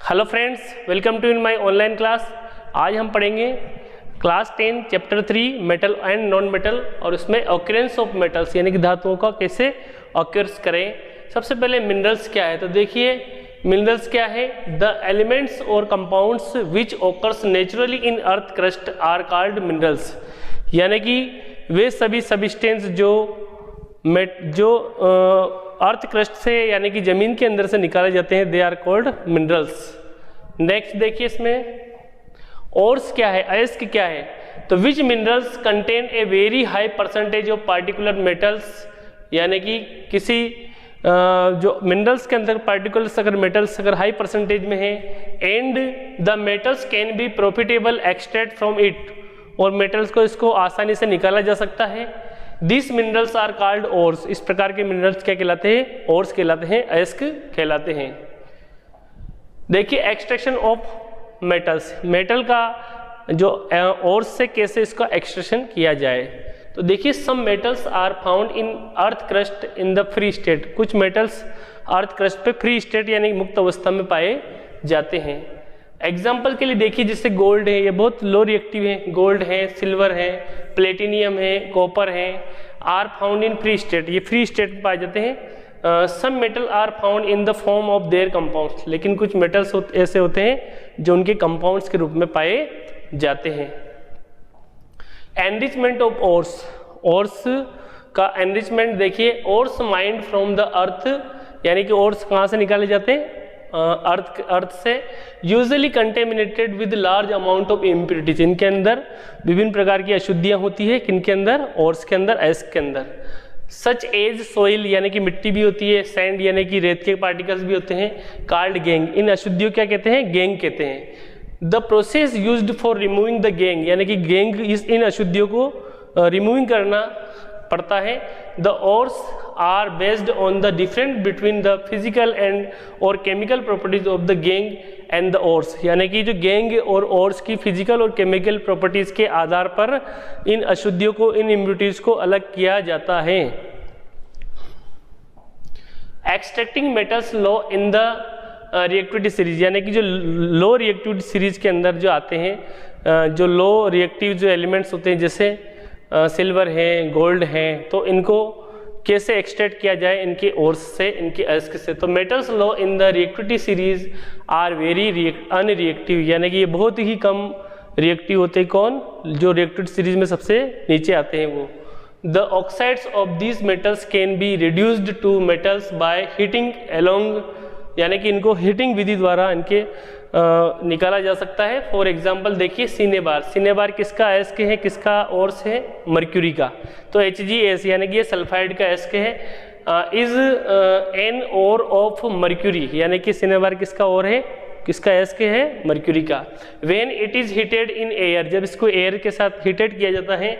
Hello friends, welcome to in my online class. आज हम पढ़ेंगे class 10 chapter 3 metal and non metal और उसमें ऑकरेंस ऑफ मेटल्स यानी कि धातुओं का कैसे ऑकर्स करें। सबसे पहले मिनरल्स क्या है, तो देखिए मिनरल्स क्या है। द एलिमेंट्स और compounds which occurs naturally in earth crust are called minerals, यानी कि वे सभी सब्सटेंस जो अर्थ क्रस्ट से यानी कि जमीन के अंदर से निकाले जाते हैं, they are called minerals. Next देखिए इसमें ओर्स क्या है, अयस्क क्या है, तो which minerals contain a very high percentage of particular metals, यानी कि किसी जो मिनरल्स के अंदर पार्टिकुलर्स अगर मेटल्स अगर हाई परसेंटेज में है, and the metals can be profitable extract from it, और मेटल्स को इसको आसानी से निकाला जा सकता है। This minerals are called ores, इस प्रकार के मिनरल्स क्या कहलाते हैं, ओर्स कहलाते हैं, अयस्क कहलाते हैं। देखिए एक्सट्रैक्शन ऑफ मेटल्स, मेटल का जो ओर्स से कैसे इसका एक्सट्रैक्शन किया जाए, तो देखिए some metals are found in earth crust in the free state, कुछ मेटल्स अर्थ क्रस्ट पे फ्री स्टेट यानी मुक्त अवस्था में पाए जाते हैं। एग्जाम्पल के लिए देखिए जैसे गोल्ड है, ये बहुत लो रिएक्टिव है, गोल्ड है, सिल्वर है, प्लेटिनियम है, कॉपर है, are found in free state, ये फ्री स्टेट में पाए जाते हैं। Some metal are found in the form of their compounds, लेकिन कुछ मेटल्स ऐसे होते हैं जो उनके कंपाउंड्स के रूप में पाए जाते हैं। एनरिचमेंट ऑफ ओर्स, ओर्स का एनरिचमेंट देखिए, ores mind from the earth, यानी कि ओर्स कहाँ से निकाले जाते हैं, अर्थ से। Usually contaminated with large amount of impurities, इनके अंदर विभिन्न प्रकार की अशुद्धियां होती है, किनके अंदर, ओर्स के अंदर, अयस्क के अंदर। सच एज सोइल यानी कि मिट्टी भी होती है, सैंड यानी कि रेत के पार्टिकल्स भी होते हैं, कार्ड गैंग, इन अशुद्धियों क्या कहते हैं, गैंग कहते हैं। The process used for removing the gang, यानी कि गैंग इन अशुद्धियों को रिमूविंग करना पड़ता है। The ores are based on the difference between the physical and और chemical properties of the gangue and the ores, यानी कि जो गैंग और ओर्स की फिजिकल और केमिकल प्रॉपर्टीज के आधार पर इन अशुद्धियों को, इन इम्प्योरिटीज को अलग किया जाता है। Extracting metals low in the reactivity series, यानी कि जो लो रिएक्टिविटी सीरीज के अंदर जो आते हैं, जो लो रिएक्टिव जो एलिमेंट्स होते हैं जैसे सिल्वर है, गोल्ड है, तो इनको कैसे एक्सट्रैक्ट किया जाए इनके ओर्स से, इनके अयस्क से। तो metals low in the reactivity series are very unreactive, यानी कि ये बहुत ही कम रिएक्टिव होते हैं। कौन, जो रिएक्टिविटी सीरीज में सबसे नीचे आते हैं वो। The oxides of these metals can be reduced to metals by heating along, यानी कि इनको हीटिंग विधि द्वारा इनके निकाला जा सकता है। फॉर एग्जाम्पल देखिए सिनेबार, सिनेबार किसका अयस्क है, किसका ओर्स है, मर्क्यूरी का। तो HgS यानी कि ये सल्फाइड का अयस्क है। Is an ore of mercury, यानी कि सिनेबार किसका ओर है, किसका अयस्क है, मर्क्यूरी का। When it is heated in air, जब इसको एयर के साथ हीटेड किया जाता है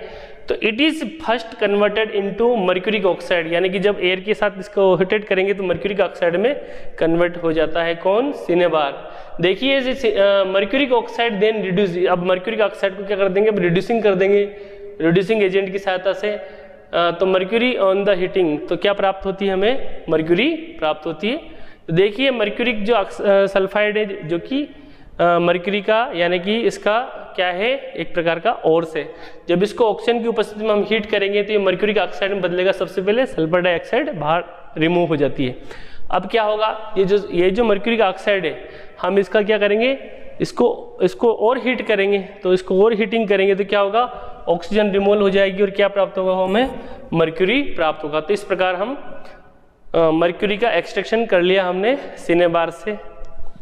तो it is first converted into mercuric oxide, यानी कि जब एयर के साथ इसको हीटेड करेंगे तो मर्क्यूरिक ऑक्साइड में कन्वर्ट हो जाता है। कौन, सिनेबार। देखिए मर्क्यूरिक ऑक्साइड देन रिड्यूस, अब मर्क्यूरिक ऑक्साइड को क्या कर देंगे, अब रिड्यूसिंग कर देंगे रिड्यूसिंग एजेंट की सहायता से। तो मर्क्यूरी ऑन द हीटिंग, तो क्या प्राप्त होती है हमें, मर्क्यूरी प्राप्त होती है। तो देखिए मर्क्यूरिक जो सल्फाइड है जो कि मर्क्यूरी का, यानी कि इसका क्या है, एक प्रकार का ओर्स है। जब इसको ऑक्सीजन की उपस्थिति में हम हीट करेंगे तो ये मर्क्यूरिक ऑक्साइड में बदलेगा, सबसे पहले सल्फर डाइऑक्साइड बाहर रिमूव हो जाती है। अब क्या होगा, ये जो मर्क्यूरिक ऑक्साइड है, हम इसका क्या करेंगे, इसको और हीट करेंगे, तो इसको और हीटिंग करेंगे तो क्या होगा, ऑक्सीजन रिमूवल हो जाएगी और क्या प्राप्त होगा, हमें मर्क्यूरी प्राप्त होगा। तो इस प्रकार हम मर्क्यूरी का एक्सट्रैक्शन कर लिया हमने सिनेबार से।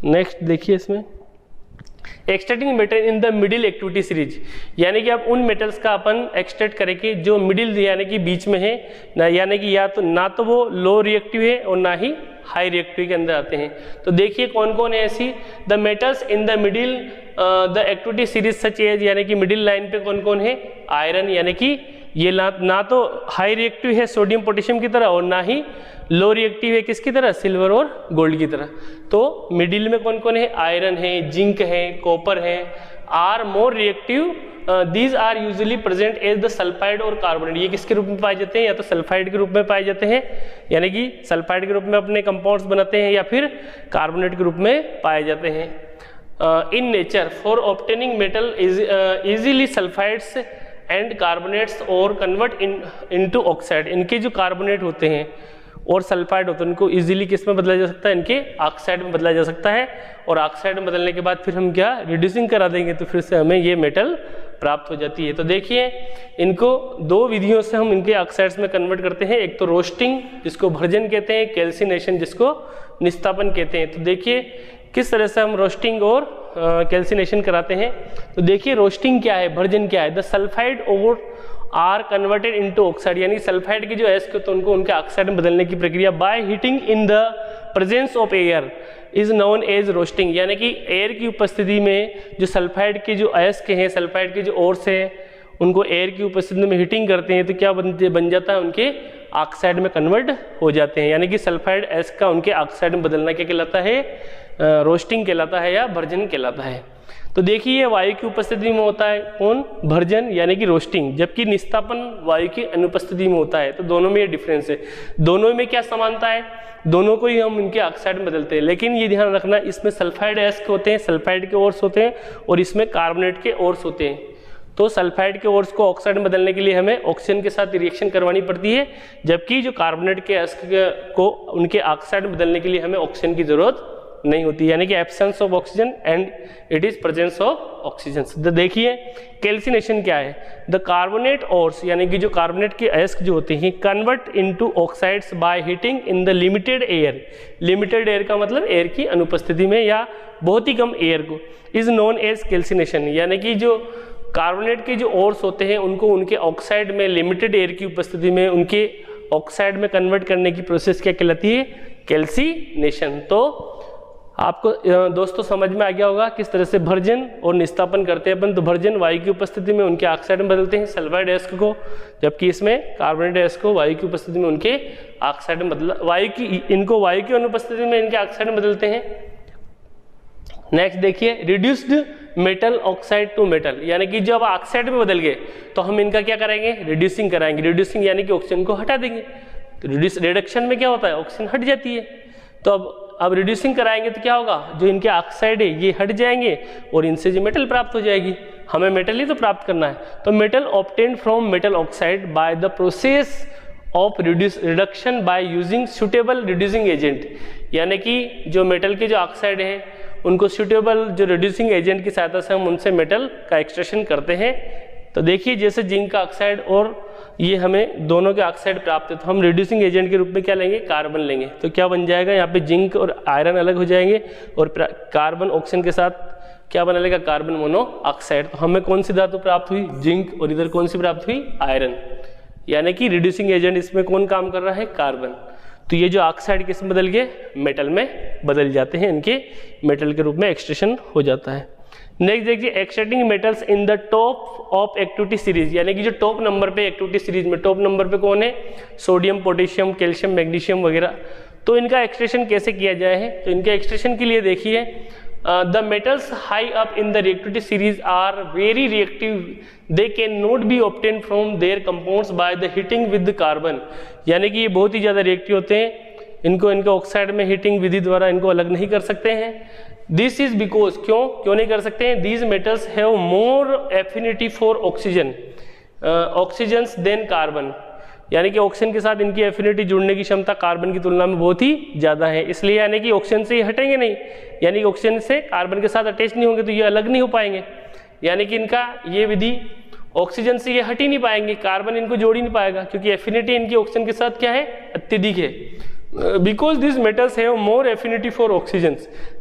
नेक्स्ट देखिए इसमें extracting metal in the middle activity series, यानी कि अब उन मेटल्स का अपन एक्सट्रैक्ट करेंगे जो मिडिल यानी कि बीच में है, यानी कि या तो ना तो वो लो रिएक्टिव है और ना ही हाई रिएक्टिव के अंदर आते हैं। तो देखिए कौन कौन है ऐसी, the metals in the middle the activity series such as, यानी कि मिडिल लाइन पे कौन कौन है, आयरन, यानी कि ये ना तो हाई रिएक्टिव है सोडियम पोटेशियम की तरह और ना ही लो रिएक्टिव है किसकी तरह, सिल्वर और गोल्ड की तरह। तो मिडिल में कौन कौन है, आयरन है, जिंक है, कॉपर है, are more reactive, these are usually present as the sulphide और कार्बोनेट। ये किसके रूप में पाए जाते हैं? या तो सल्फाइड के रूप में पाए जाते हैं, यानी कि सल्फाइड के रूप में अपने कंपाउंड्स बनाते हैं, या फिर कार्बोनेट के रूप में पाए जाते हैं। In nature for obtaining metal easily sulphides and carbonates और कन्वर्ट इनटू ऑक्साइड। इनके जो कार्बोनेट होते हैं और सल्फाइड होते हैं उनको इजीली किस में बदला जा सकता है? इनके ऑक्साइड में बदला जा सकता है, और ऑक्साइड में बदलने के बाद फिर हम क्या रिड्यूसिंग करा देंगे तो फिर से हमें ये मेटल प्राप्त हो जाती है। तो देखिए इनको दो विधियों से हम इनके ऑक्साइड्स में कन्वर्ट करते हैं, एक तो रोस्टिंग जिसको भर्जन कहते हैं, कैल्सिनेशन जिसको निस्तापन कहते हैं। तो देखिए किस तरह से हम रोस्टिंग और कैल्सिनेशन कराते हैं। तो देखिए रोस्टिंग क्या है, भर्जन क्या है? द सल्फाइड और आर कन्वर्टेड इनटू ऑक्साइड, यानी सल्फाइड की जो एस के तो उनको उनके ऑक्साइड में बदलने की प्रक्रिया by heating in the presence of air is known as roasting. यानी कि एयर की उपस्थिति में जो सल्फाइड के जो अयस्क हैं, सल्फाइड के जो ओर्स हैं, उनको एयर की उपस्थिति में हीटिंग करते हैं तो क्या बन जाता है? उनके ऑक्साइड में कन्वर्ट हो जाते हैं। यानी कि सल्फाइड अयस्क का उनके ऑक्साइड में बदलना क्या कहलाता है? रोस्टिंग कहलाता है या भर्जन कहलाता है। तो देखिए वायु की उपस्थिति में होता है कौन? भर्जन यानी कि रोस्टिंग, जबकि निस्तापन वायु की अनुपस्थिति में होता है। तो दोनों में ये डिफरेंस है। दोनों में क्या समानता है? दोनों को ही हम इनके ऑक्साइड में बदलते हैं, लेकिन ये ध्यान रखना इसमें सल्फाइड अयस्क होते हैं, सल्फाइड के ओर्स होते हैं, और इसमें कार्बोनेट के ओर्स होते हैं। तो सल्फाइड के ओर्स को ऑक्साइड में बदलने के लिए हमें ऑक्सीजन के साथ रिएक्शन करवानी पड़ती है, जबकि जो कार्बोनेट के अयस्क को उनके ऑक्साइड में बदलने के लिए हमें ऑक्सीजन की जरूरत नहीं होती, यानी कि absence of oxygen and it is presence of oxygen. तो देखिए कैल्सिनेशन क्या है? द कार्बोनेट ओर्स यानी कि जो कार्बोनेट के अयस्क जो होते हैं convert into oxides bye heating in the limited air. Limited air का मतलब एयर की अनुपस्थिति में या बहुत ही कम एयर को, इज नोन एज कैल्सिनेशन। यानी कि जो कार्बोनेट के जो ओर्स होते हैं उनको उनके ऑक्साइड में लिमिटेड एयर की उपस्थिति में उनके ऑक्साइड में कन्वर्ट करने की प्रोसेस क्या कहलाती है? कैल्सिनेशन। तो आपको दोस्तों समझ में आ गया होगा किस तरह से भर्जन और निस्तापन करते हैं अपन। तो भर्जन वायु की उपस्थिति में उनके ऑक्साइड में बदलते हैं सल्फाइड अयस्क को, जबकि इसमें कार्बोनेट अयस्क को वायु की उपस्थिति में उनके ऑक्साइड में इनको वायु की अनुपस्थिति में इनके ऑक्साइड में बदलते हैं। नेक्स्ट देखिए reduced metal oxide to metal, यानी कि जब ऑक्साइड में बदल गए तो हम इनका क्या करेंगे? रिड्यूसिंग कराएंगे। रिड्यूसिंग यानी कि ऑक्सीजन को हटा देंगे। तो रिडक्शन में क्या होता है? ऑक्सीजन हट जाती है। तो अब रिड्यूसिंग कराएंगे तो क्या होगा? जो इनके ऑक्साइड है ये हट जाएंगे और इनसे जो मेटल प्राप्त हो जाएगी। हमें मेटल ही तो प्राप्त करना है। तो metal obtained from metal oxide by the process of reduction by using suitable reducing agent, यानी कि जो मेटल के जो ऑक्साइड है उनको सुटेबल जो रिड्यूसिंग एजेंट की सहायता से हम उनसे मेटल का एक्सट्रैक्शन करते हैं। तो देखिए जैसे जिंक का ऑक्साइड और ये हमें दोनों के ऑक्साइड प्राप्त है, तो हम रिड्यूसिंग एजेंट के रूप में क्या लेंगे? कार्बन लेंगे। तो क्या बन जाएगा? यहाँ पे जिंक और आयरन अलग हो जाएंगे और कार्बन ऑक्सीजन के साथ क्या बना लेगा? Carbon monoxide. तो हमें कौन सी धातु प्राप्त हुई? जिंक। और इधर कौन सी प्राप्त हुई? आयरन। यानी कि रिड्यूसिंग एजेंट इसमें कौन काम कर रहा है? कार्बन। तो ये जो ऑक्साइड किस में बदल गए? मेटल में बदल जाते हैं, इनके मेटल के रूप में एक्सट्रैक्शन हो जाता है। नेक्स्ट देखिए extracting metals in the top of activity series, यानी कि जो टॉप नंबर पे एक्टिविटी सीरीज में टॉप नंबर पे कौन है? सोडियम, पोटेशियम, कैल्शियम, मैग्नीशियम वगैरह। तो इनका एक्सट्रैक्शन कैसे किया जाए है? तो इनके एक्सट्रैक्शन के लिए देखिए the metals high up in the reactivity series are very reactive, they can not be obtain from their compounds by the heating with carbon. यानी कि ये बहुत ही ज़्यादा रिएक्टिव होते हैं, इनको इनके ऑक्साइड में हीटिंग विधि द्वारा इनको अलग नहीं कर सकते हैं। दिस इज बिकॉज क्यों नहीं कर सकते हैं? These metals have more affinity for oxygen oxygens than carbon, यानी कि ऑक्सीजन के साथ इनकी एफिनिटी जुड़ने की क्षमता कार्बन की तुलना में बहुत ही ज़्यादा है। इसलिए यानी कि ऑक्सीजन से ये हटेंगे नहीं, यानी कि ऑक्सीजन से कार्बन के साथ अटैच नहीं होंगे तो ये अलग नहीं हो पाएंगे। यानी कि इनका ये विधि ऑक्सीजन से ये हट ही नहीं पाएंगे, कार्बन इनको जोड़ ही नहीं पाएगा, क्योंकि एफिनिटी इनकी ऑक्सीजन के साथ क्या है? अत्यधिक है। Because this metals have more affinity for oxygen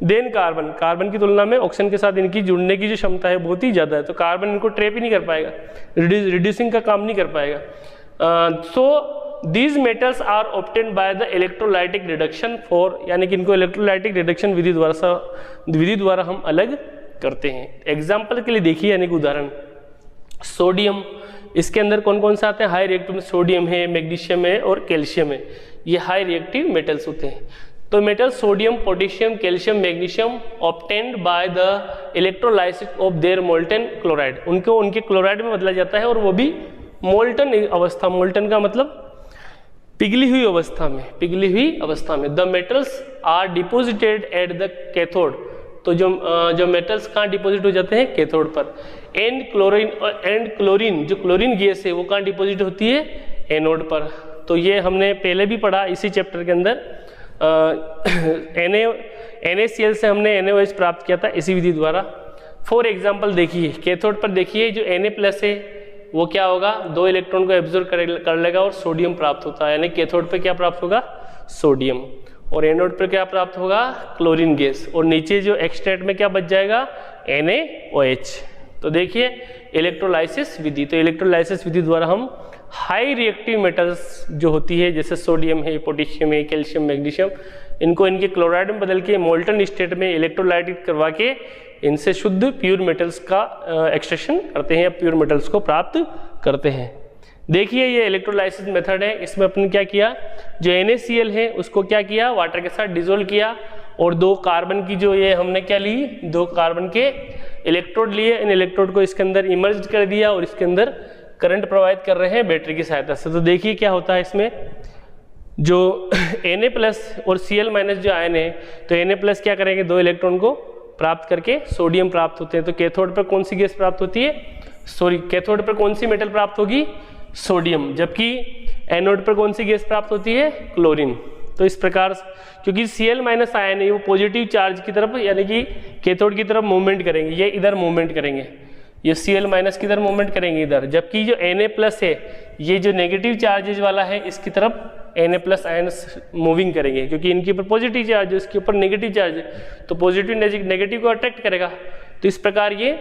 than carbon, carbon की तुलना में ऑक्सीजन के साथ इनकी जुड़ने की जो क्षमता है बहुत ही ज़्यादा है, तो कार्बन इनको ट्रैप ही नहीं कर पाएगा, रिड्यूसिंग का काम नहीं कर पाएगा। So these metals are obtained by the electrolytic reduction for, यानी कि इनको इलेक्ट्रोलाइटिक रिडक्शन विधि द्वारा हम अलग करते हैं। एग्जाम्पल के लिए देखिए, यानी कि उदाहरण सोडियम, इसके अंदर कौन कौन से आते हैं? हाई रिएक्टिव में सोडियम है, मैग्नीशियम है और कैल्शियम है, ये हाई रिएक्टिव मेटल्स होते हैं। तो metal sodium, potassium, calcium, magnesium obtained by the electrolysis of their molten chloride, उनको उनके क्लोराइड में बदला जाता है और वो भी मोल्टन अवस्था, मोल्टन का मतलब पिघली हुई अवस्था में, पिघली हुई अवस्था में। The metals are deposited at the cathode, तो जो मेटल्स कहाँ डिपॉजिट हो जाते हैं? कैथोड पर। एंड क्लोरीन, जो क्लोरीन गैस है वो कहाँ डिपॉजिट होती है? एनोड पर। तो ये हमने पहले भी पढ़ा इसी चैप्टर के अंदर, NaCl से हमने NaOH प्राप्त किया था इसी विधि द्वारा। फॉर एग्जाम्पल देखिए, कैथोड पर देखिए जो Na+ है वो क्या होगा? 2 इलेक्ट्रॉन को एब्जॉर्ब कर लेगा और सोडियम प्राप्त होता है, यानी कैथोड पे क्या प्राप्त होगा? सोडियम। और एनोड पर क्या प्राप्त होगा? Chlorine gas. और नीचे जो एक्सट्रैक्ट में क्या बच जाएगा? NaOH। तो देखिए इलेक्ट्रोलाइसिस विधि, तो इलेक्ट्रोलाइसिस विधि द्वारा हम हाई रिएक्टिव मेटल्स जो होती है जैसे सोडियम है, पोटेशियम है, कैल्शियम, मैग्नीशियम, इनको इनके क्लोराइड में बदल के मोल्टन स्टेट में इलेक्ट्रोलाइटिक करवा के इनसे शुद्ध प्योर मेटल्स का एक्सट्रैक्शन करते हैं या प्योर मेटल्स को प्राप्त करते हैं। देखिए ये इलेक्ट्रोलाइसिस मेथड है, इसमें अपन क्या किया? जो NaCl है उसको क्या किया? वाटर के साथ डिजोल्व किया और 2 कार्बन की जो ये हमने क्या ली? 2 कार्बन के इलेक्ट्रोड लिए, इन इलेक्ट्रोड को इसके अंदर इमर्ज कर दिया और इसके अंदर करंट प्रवाहित कर रहे हैं बैटरी की सहायता से। तो देखिए क्या होता है इसमें, जो Na+ और Cl- जो आयन है, तो Na+ क्या करेंगे? 2 इलेक्ट्रॉन को प्राप्त करके सोडियम प्राप्त होते हैं। तो कैथोड पर कौन सी गैस प्राप्त होती है? कैथोड पर कौन सी मेटल प्राप्त होगी? सोडियम। जबकि एनोड पर कौन सी गैस प्राप्त होती है? क्लोरीन। तो इस प्रकार क्योंकि Cl- आयन है वो पॉजिटिव चार्ज की तरफ यानी कि कैथोड की तरफ मूवमेंट करेंगे, ये इधर मूवमेंट करेंगे, ये Cl- की तरफ मूवमेंट करेंगे इधर, जबकि जो Na+ है ये जो नेगेटिव चार्जेज वाला है इसकी तरफ Na+ आयन मूविंग करेंगे, क्योंकि इनके ऊपर पॉजिटिव चार्ज है, इसके ऊपर नेगेटिव चार्ज है, तो पॉजिटिव नेगेटिव को अट्रैक्ट करेगा। तो इस प्रकार ये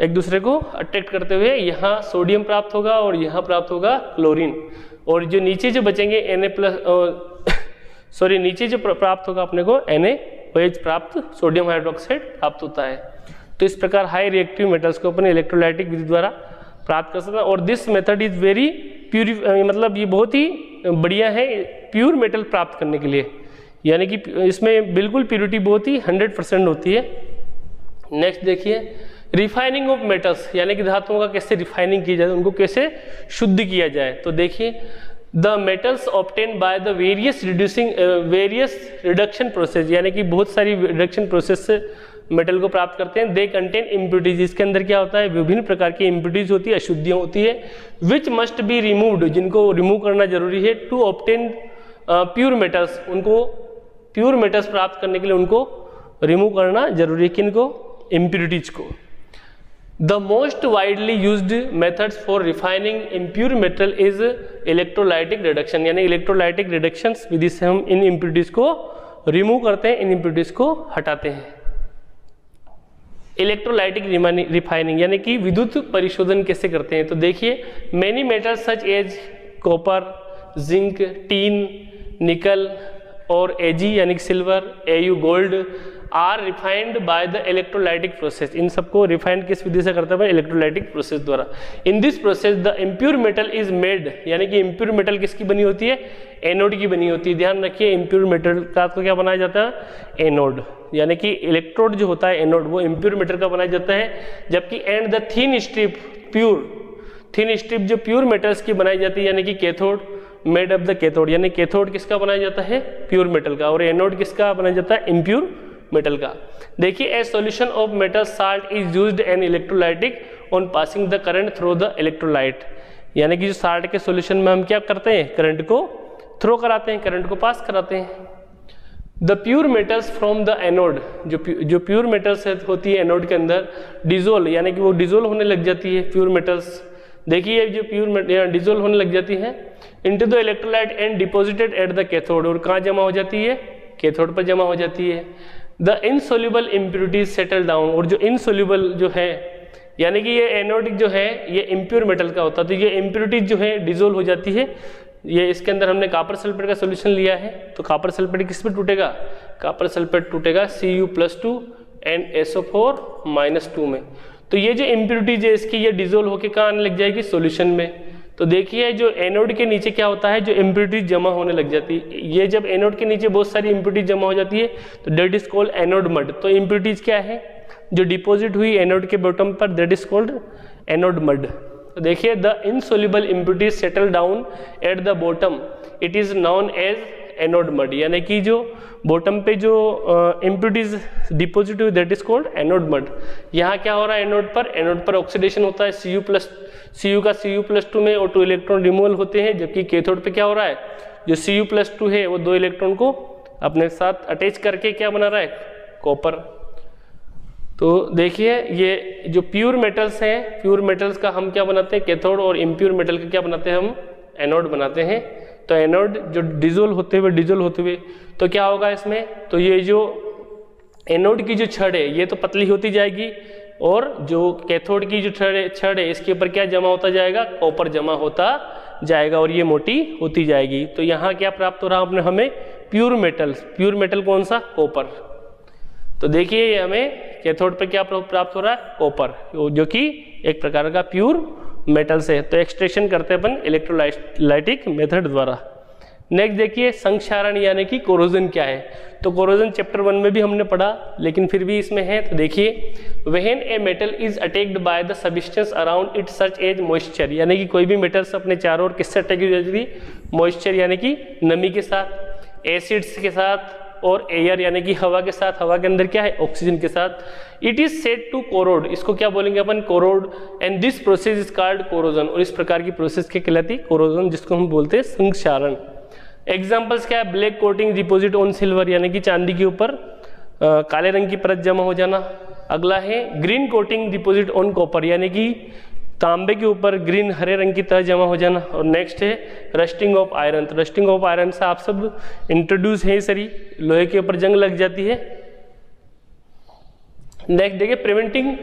एक दूसरे को अट्रैक्ट करते हुए यहाँ सोडियम प्राप्त होगा और यहाँ प्राप्त होगा क्लोरीन, और जो नीचे जो बचेंगे नीचे जो प्राप्त होगा अपने को NaOH प्राप्त, सोडियम हाइड्रोक्साइड प्राप्त होता है। तो इस प्रकार हाई रिएक्टिव मेटल्स को अपने इलेक्ट्रोलाइटिक विधि द्वारा प्राप्त कर सकते हैं। और this method is very puree, मतलब ये बहुत ही बढ़िया है प्योर मेटल प्राप्त करने के लिए, यानी कि इसमें बिल्कुल प्योरिटी बहुत ही 100% होती है। नेक्स्ट देखिए रिफाइनिंग ऑफ मेटल्स, यानी कि धातुओं का कैसे रिफाइनिंग की जाए, उनको कैसे शुद्ध किया जाए। तो देखिए the metals obtain by the various reduction process, यानी कि बहुत सारी रिडक्शन प्रोसेस से मेटल को प्राप्त करते हैं। दे कंटेन इम्प्यूरिटीज, इसके अंदर क्या होता है? विभिन्न प्रकार की इम्प्यूरिटीज होती है, अशुद्धियाँ होती है, विच मस्ट बी रिमूव्ड, जिनको रिमूव करना जरूरी है। टू ऑब्टेन प्योर मेटल्स, उनको प्योर मेटल्स प्राप्त करने के लिए उनको रिमूव करना जरूरी है। किनको? इम्प्यूरिटीज को। The most widely used methods for refining impure metal is electrolytic reduction, यानी इलेक्ट्रोलाइटिक रिडक्शन विधि से हम इन इम्प्यूरिटीज को रिमूव करते हैं, इन इम्प्यूरिटीज को हटाते हैं। इलेक्ट्रोलाइटिक रिफाइनिंग यानी कि विद्युत परिशोधन कैसे करते हैं। तो देखिए many metals such as copper, zinc, tin, nickel और Ag यानी कि silver, Au gold are refined by the electrolytic process, इन सबको रिफाइंड किस विधि से करते हैं? इलेक्ट्रोलाइटिक प्रोसेस द्वारा। In this process the impure metal is made, यानी कि इम्प्योर मेटल किसकी बनी होती है? एनोड की बनी होती है। ध्यान रखिए इम्प्योर मेटल का तो क्या बनाया जाता है? एनोड, यानी कि इलेक्ट्रोड जो होता है एनोड वो इम्प्योर मेटल का बनाया जाता है। जबकि एंड द थिन स्ट्रिप जो प्योर मेटल्स की बनाई जाती है, यानी कि cathode made of the cathode, यानी कैथोड किसका बनाया जाता है? प्योर मेटल का, और एनोड किसका बनाया जाता है? इम्प्योर मेटल का। देखिए ए solution of metal salt is used N electrolytic on passing the current through the electrolyte, यानी कि जो साल्ट के सॉल्यूशन में हम क्या करते हैं? करंट को थ्रो कराते हैं, करंट को पास कराते हैं। The pure metals from the anode, जो प्योर मेटल्स होती है एनोड के अंदर डिजोल्व, यानी कि वो डिजोल्व होने लग जाती है प्योर मेटल्स। देखिए जो प्योर डिजोल्व होने लग जाती है into the electrolyte and deposited at the cathode, और कहाँ जमा हो जाती है? कैथोड पर जमा हो जाती है। The insoluble impurities settle down, और जो इनसोल्यूबल जो है यानी कि ये एनोडिक जो है ये इम्प्योर मेटल का होता है, तो ये इम्प्यूरिटीज जो है डिजोल्व हो जाती है। ये इसके अंदर हमने कॉपर सल्फेट का सॉल्यूशन लिया है, तो कॉपर सल्फेट किस पे टूटेगा? कॉपर सल्फेट टूटेगा Cu+2 एंड SO4-2 में। तो ये जो इम्प्यूरिटीज है इसकी ये डिजोल्व होकर कहाँ आने लग जाएगी? सॉल्यूशन में। तो देखिए जो एनोड के नीचे क्या होता है, जो इम्प्योरिटीज जमा होने लग जाती है। ये जब एनोड के नीचे बहुत सारी इम्प्योरिटीज जमा हो जाती है तो that is called anode mud. तो इम्प्योरिटीज क्या है, जो डिपॉजिट हुई एनोड के बॉटम पर, that is called anode mud. तो देखिए the insoluble impurities settle down at the bottom, it is known as anode mud. यानी कि जो बॉटम पे जो इम्प्योरिटीज डिपॉजिट हुई that is called anode mud. यहाँ क्या हो रहा है एनोड पर ऑक्सीडेशन होता है, Cu का Cu+2 में और 2 इलेक्ट्रॉन रिमूवल होते हैं, जबकि कैथोड पे क्या हो रहा है, जो Cu+2 है वो 2 इलेक्ट्रॉन को अपने साथ अटैच करके क्या बना रहा है, कॉपर। तो देखिए ये जो प्योर मेटल्स हैं, प्योर मेटल्स का हम क्या बनाते हैं, कैथोड, और इम्प्योर मेटल का क्या बनाते हैं, हम एनोड बनाते हैं। तो एनोड जो डिजोल्व होते हुए तो क्या होगा इसमें, तो ये जो एनोड की जो छड़ है ये तो पतली होती जाएगी, और जो कैथोड की जो छड़ है इसके ऊपर क्या जमा होता जाएगा, कॉपर जमा होता जाएगा, और ये मोटी होती जाएगी। तो यहाँ क्या प्राप्त हो रहा है हमें, प्योर मेटल कौन सा, कॉपर। तो देखिए ये हमें कैथोड पे क्या प्राप्त हो रहा है, कॉपर, जो कि एक प्रकार का प्योर मेटल्स है। तो एक्सट्रैक्शन करते हैं अपन इलेक्ट्रोलाइटिक मेथड द्वारा। नेक्स्ट देखिए संक्षारण यानी कि कोरोजन क्या है। तो कोरोजन चैप्टर 1 में भी हमने पढ़ा, लेकिन फिर भी इसमें है। तो देखिए when a metal is attacked by the substance around it such as moisture, यानी कि कोई भी मेटल्स अपने चारों ओर किससे अटैक हो जाती है, मॉइस्चर यानी कि नमी के साथ, एसिड्स के साथ, और एयर यानी कि हवा के साथ, हवा के अंदर क्या है, ऑक्सीजन के साथ। It is said to corrode, इसको क्या बोलेंगे अपन, corrode, and this process is called corrosion, और इस प्रकार की प्रोसेस क्या कहलाती, कोरोजन, जिसको हम बोलते हैं संक्षारण। एग्जाम्पल्स क्या है, black coating deposit on silver, यानी कि चांदी के ऊपर काले रंग की परत जमा हो जाना। अगला है green coating deposit on copper, यानी कि तांबे के ऊपर ग्रीन हरे रंग की तरह जमा हो जाना। और नेक्स्ट है रस्टिंग ऑफ आयरन। तो रस्टिंग ऑफ आयरन से आप सब इंट्रोड्यूस है, सरी लोहे के ऊपर जंग लग जाती है। नेक्स्ट देखिए प्रिवेंटिंग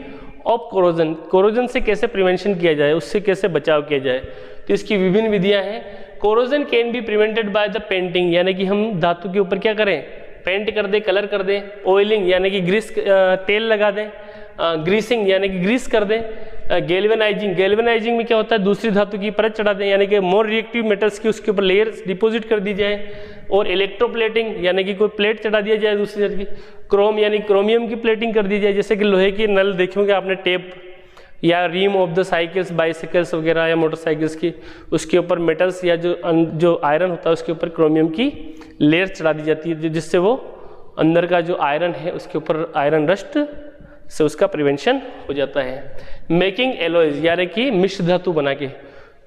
ऑफ कोरोजन, कोरोजन से कैसे प्रिवेंशन किया जाए, उससे कैसे बचाव किया जाए। तो इसकी विभिन्न विधियां हैं। Corrosion can be prevented by the painting, यानी कि हम धातु के ऊपर क्या करें, पेंट कर दें, कलर कर दें। ऑयलिंग यानी कि ग्रीस, तेल लगा दें। ग्रीसिंग यानी कि ग्रीस कर दें। गैल्वेनाइजिंग में क्या होता है, दूसरी धातु की परत चढ़ा दें, यानी कि मोर रिएक्टिव मेटल्स की उसके ऊपर लेयर्स डिपॉजिट कर दी जाए। और इलेक्ट्रोप्लेटिंग यानी कि कोई प्लेट चढ़ा दिया जाए दूसरी धातु की। क्रोम यानी क्रोमियम की प्लेटिंग कर दी जाए, जैसे कि लोहे के नल देखे होंगे आपने, टेप या rim of the cycles, bicycles वगैरह या मोटरसाइकिल्स की, उसके ऊपर मेटल्स या जो आयरन होता है उसके ऊपर क्रोमियम की लेयर चढ़ा दी जाती है, जिससे वो अंदर का जो आयरन है उसके ऊपर आयरन रस्ट से उसका प्रिवेंशन हो जाता है। मेकिंग एलॉयज यानी कि मिश्र धातु बना के।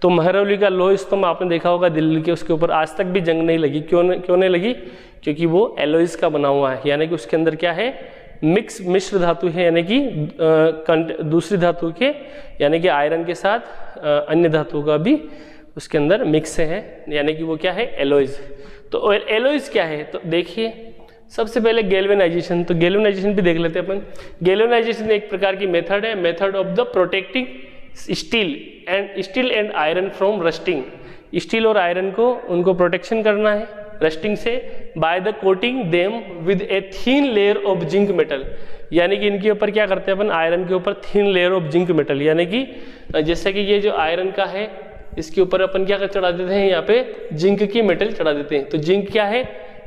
तो महरौली का लोह स्तंभ आपने देखा होगा दिल्ली के, उसके ऊपर आज तक भी जंग नहीं लगी। क्यों नहीं लगी, क्योंकि वो एलॉयज का बना हुआ है, यानी कि उसके अंदर क्या है, मिश्र धातु है, यानी कि दूसरी धातु के, यानी कि आयरन के साथ अन्य धातु का भी उसके अंदर मिक्स है, यानी कि वो क्या है, एलॉयज। तो एलॉयज क्या है, तो देखिए सबसे पहले गैल्वेनाइजेशन। तो गैल्वेनाइजेशन भी देख लेते हैं अपन। गैल्वेनाइजेशन एक प्रकार की मेथड है, method of the protecting steel and iron from rusting. Steel और आयरन को उनको प्रोटेक्शन करना है रस्टिंग से, by the coating them with A thin layer of zinc metal, यानी कि इनके ऊपर क्या करते हैं अपन, आयरन के ऊपर thin layer of zinc metal, यानी कि जैसे कि ये जो आयरन का है इसके ऊपर अपन क्या चढ़ा देते हैं, यहाँ पे जिंक की मेटल चढ़ा देते हैं। तो जिंक क्या है,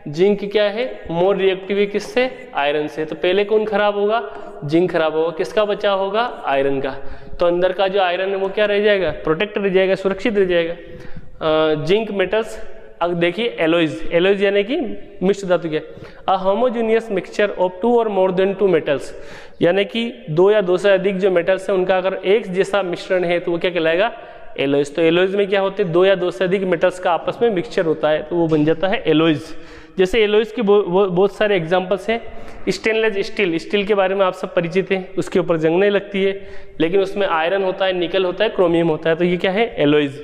जिंक क्या है, मोर रिएक्टिव है किससे, आयरन से। तो पहले कौन खराब होगा, जिंक खराब होगा, किसका बचाव होगा, आयरन का। तो अंदर का जो आयरन है वो क्या रह जाएगा, प्रोटेक्ट रह जाएगा, सुरक्षित रह जाएगा। Zinc metals. अब देखिए एलॉयज यानी कि मिश्र धातु क्या, अ होमोजेनियस मिक्सचर ऑफ 2 और मोर देन 2 मेटल्स, यानी कि 2 या 2 से अधिक जो मेटल्स हैं उनका अगर एक जैसा मिश्रण है तो वो क्या कहलाएगा, एलॉयज। तो एलॉयज में क्या होते हैं, 2 या 2 से अधिक मेटल्स का आपस में मिक्सचर होता है, तो वो बन जाता है एलॉयज। जैसे एलॉयज के बहुत सारे एग्जांपल्स हैं। स्टेनलेस स्टील के बारे में आप सब परिचित हैं, उसके ऊपर जंग नहीं लगती है, लेकिन उसमें आयरन होता है, निकल होता है, क्रोमियम होता है, तो ये क्या है, एलॉयज।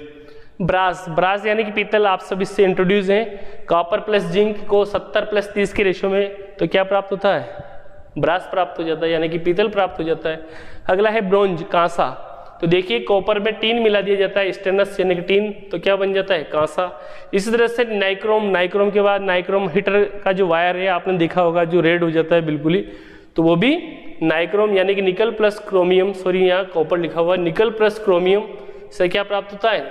ब्रास यानी कि पीतल, आप सब इससे इंट्रोड्यूस हैं। कॉपर प्लस जिंक को 70+30 के रेशो में तो क्या प्राप्त होता है, ब्रास प्राप्त हो जाता है, यानी कि पीतल प्राप्त हो जाता है। अगला है ब्रोंज, कांसा। तो देखिए कॉपर में टीन मिला दिया जाता है, स्टेनलेस यानी कि टीन, तो क्या बन जाता है, कांसा। इसी तरह से नाइक्रोम के बाद नाइक्रोम हीटर का जो वायर है आपने देखा होगा, जो रेड हो जाता है बिल्कुल ही, तो वो भी नाइक्रोम यानी कि निकल प्लस क्रोमियम, सॉरी यहाँ कॉपर लिखा हुआ है, निकल प्लस क्रोमियम इससे क्या प्राप्त होता है,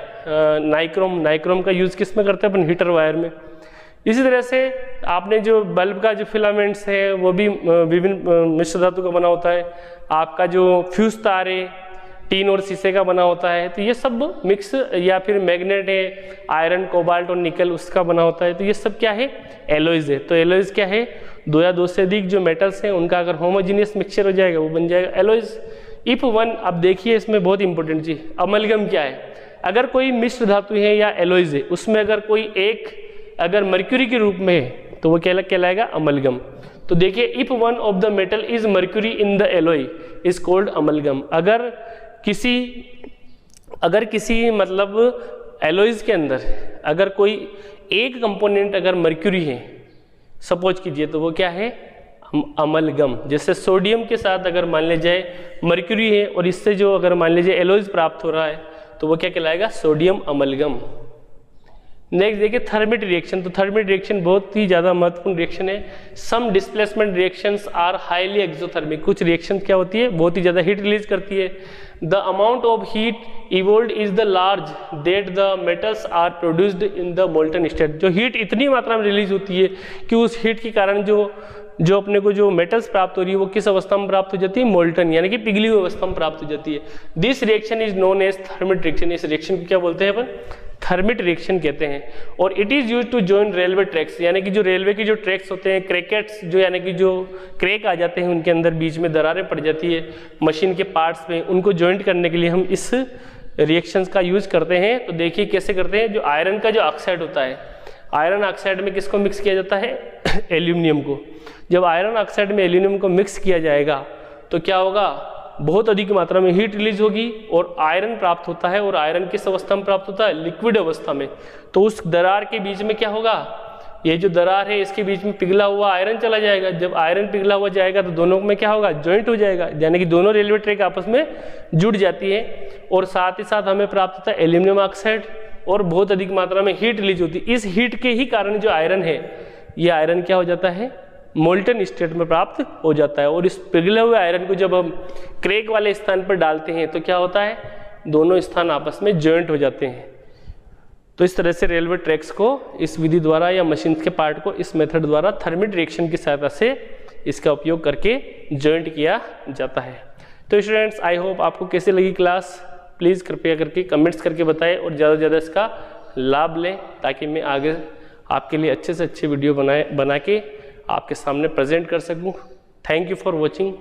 नाइक्रोम। नाइक्रोम का यूज़ किस में करते हैं अपन, हीटर वायर में। इसी तरह से आपने जो बल्ब का जो फिलामेंट्स है वो भी विभिन्न मिश्र धातु का बना होता है। आपका जो फ्यूज तार है टीन और शीशे का बना होता है, तो ये सब मिक्स, या फिर मैग्नेट है आयरन, कोबाल्ट और निकल उसका बना होता है, तो ये सब क्या है, एलॉयज है। तो एलॉयज क्या है, दो या दो से अधिक जो मेटल्स हैं उनका अगर होमोजीनियस मिक्सचर हो जाएगा वो बन जाएगा एलॉयज। इफ वन, अब देखिए इसमें बहुत इंपॉर्टेंट चीज, अमलगम क्या है, अगर कोई मिश्र धातु है या एलॉयज है उसमें अगर कोई एक अगर मर्क्यूरी के रूप में है तो वो क्या कहलाएगा, अमलगम। तो देखिए, if one of the metal is mercury in the alloy is called amalgam. अगर किसी मतलब एलॉयज के अंदर अगर कोई एक कंपोनेंट अगर मर्क्यूरी है सपोज कीजिए, तो वो क्या है, अमलगम। जैसे सोडियम के साथ अगर मान लीजिए मर्क्यूरी है और इससे जो अगर मान लीजिए एलॉयज प्राप्त हो रहा है तो वो क्या कहलाएगा, सोडियम अमलगम। नेक्स्ट देखिए थर्मिट रिएक्शन। तो थर्मिट रिएक्शन बहुत ही ज़्यादा महत्वपूर्ण रिएक्शन है। Some displacement reactions are highly exothermic. कुछ रिएक्शन क्या होती है, बहुत ही ज़्यादा हीट रिलीज करती है। The amount of heat evolved is the large that the metals are produced in the molten state. जो हीट इतनी मात्रा में रिलीज होती है कि उस हीट के कारण जो अपने को जो मेटल्स प्राप्त हो रही है वो किस अवस्था में प्राप्त हो जाती है, मोल्टन यानी कि पिघली हुई अवस्था में प्राप्त हो जाती है। This reaction is known as thermite reaction. इस रिएक्शन को क्या बोलते हैं अपन, थर्मिट रिएक्शन कहते हैं। और it is used to join railway tracks, यानी कि जो रेलवे के जो ट्रैक्स होते हैं, क्रैकेट्स जो यानी कि जो क्रैक आ जाते हैं उनके अंदर बीच में दरारें पड़ जाती है मशीन के पार्ट्स में, उनको ज्वाइंट करने के लिए हम इस रिएक्शंस का यूज करते हैं। तो देखिए कैसे करते हैं, जो आयरन का जो ऑक्साइड होता है, आयरन ऑक्साइड में किसको मिक्स किया जाता है, एल्यूमिनियम को। जब आयरन ऑक्साइड में एल्यूमिनियम को मिक्स किया जाएगा तो क्या होगा, बहुत अधिक मात्रा में हीट रिलीज होगी और आयरन प्राप्त होता है। और आयरन किस अवस्था में प्राप्त होता है, लिक्विड अवस्था में। तो उस दरार के बीच में क्या होगा, ये जो दरार है इसके बीच में पिघला हुआ आयरन चला जाएगा। जब आयरन पिघला हुआ जाएगा तो दोनों में क्या होगा, जॉइंट हो जाएगा, यानी कि दोनों रेलवे ट्रैक आपस में जुड़ जाती है। और साथ ही साथ हमें प्राप्त होता है एल्यूमिनियम ऑक्साइड और बहुत अधिक मात्रा में हीट रिलीज होती है। इस हीट के ही कारण जो आयरन है, ये आयरन क्या हो जाता है, मोल्टन स्टेट में प्राप्त हो जाता है। और इस पिघले हुए आयरन को जब हम क्रैक वाले स्थान पर डालते हैं तो क्या होता है, दोनों स्थान आपस में जॉइंट हो जाते हैं। तो इस तरह से रेलवे ट्रैक्स को इस विधि द्वारा या मशीन के पार्ट को इस मेथड द्वारा थर्मिट रिएक्शन की सहायता से इसका उपयोग करके जॉइंट किया जाता है। तो स्टूडेंट्स, आई होप आपको कैसे लगी क्लास, प्लीज़ कृपया करके कमेंट्स करके बताएं और ज़्यादा से ज़्यादा इसका लाभ लें, ताकि मैं आगे आपके लिए अच्छे से अच्छे वीडियो बना के आपके सामने प्रेजेंट कर सकूं। Thank you for watching.